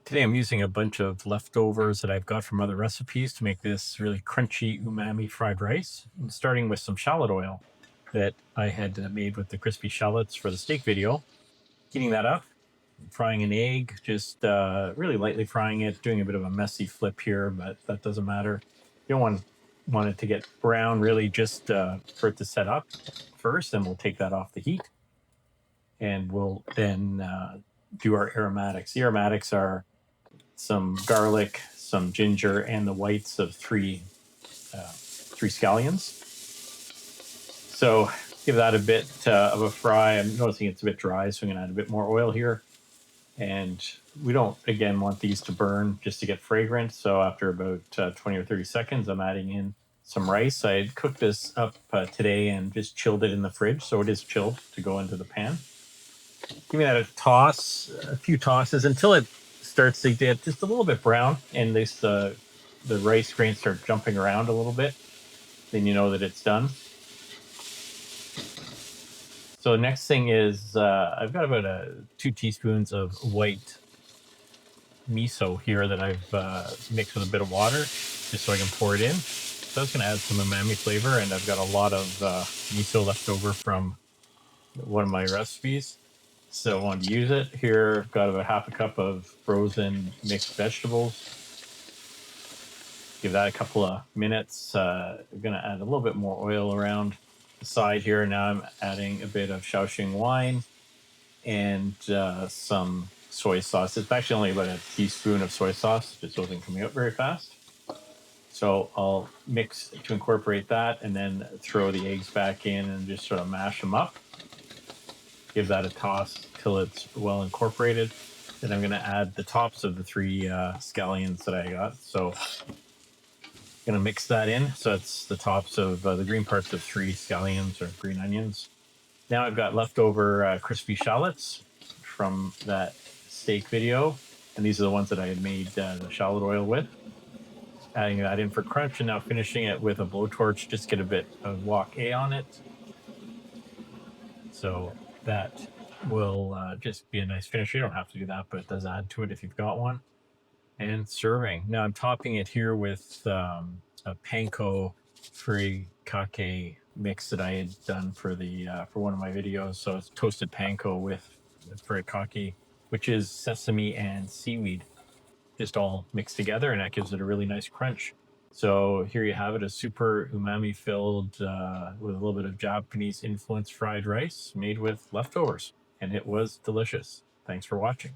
Today I'm using a bunch of leftovers that I've got from other recipes to make this really crunchy umami fried rice. I'm starting with some shallot oil that I had made with the crispy shallots for the steak video. Heating that up, frying an egg, just really lightly frying it, doing a bit of a messy flip here, but that doesn't matter. You don't want it to get brown, really just for it to set up first, and we'll take that off the heat. And we'll then do our aromatics. The aromatics are some garlic, some ginger, and the whites of three scallions. So give that a bit of a fry. I'm noticing it's a bit dry, so I'm going to add a bit more oil here. And we don't, again, want these to burn just to get fragrant. So after about 20 or 30 seconds, I'm adding in some rice. I had cooked this up today and just chilled it in the fridge, so it is chilled to go into the pan. Give me that a toss, a few tosses until it starts to get just a little bit brown and this the rice grains start jumping around a little bit. Then you know that it's done. So the next thing is I've got about 2 teaspoons of white miso here that I've mixed with a bit of water just so I can pour it in. So that's going to add some umami flavor, and I've got a lot of miso left over from one of my recipes. So I wanted to use it. Here, I've got about half a cup of frozen mixed vegetables. Give that a couple of minutes. I'm going to add a little bit more oil around the side here. Now I'm adding a bit of shaoxing wine and some soy sauce. It's actually only about a teaspoon of soy sauce. Just wasn't coming out very fast. So I'll mix to incorporate that and then throw the eggs back in and just sort of mash them up. Give that a toss till it's well incorporated. Then I'm going to add the tops of the three scallions that I got. So I'm going to mix that in. So it's the tops of the green parts of 3 scallions or green onions. Now I've got leftover crispy shallots from that steak video. And these are the ones that I had made the shallot oil with. Adding that in for crunch, and now finishing it with a blowtorch, just get a bit of wok A on it. So that will just be a nice finish. You don't have to do that, but it does add to it if you've got one. And serving. Now I'm topping it here with a Panko furikake mix that I had done for for one of my videos. So it's toasted Panko with furikake, which is sesame and seaweed, just all mixed together, and that gives it a really nice crunch. So here you have it, a super umami filled with a little bit of Japanese influenced fried rice made with leftovers, and it was delicious. Thanks for watching.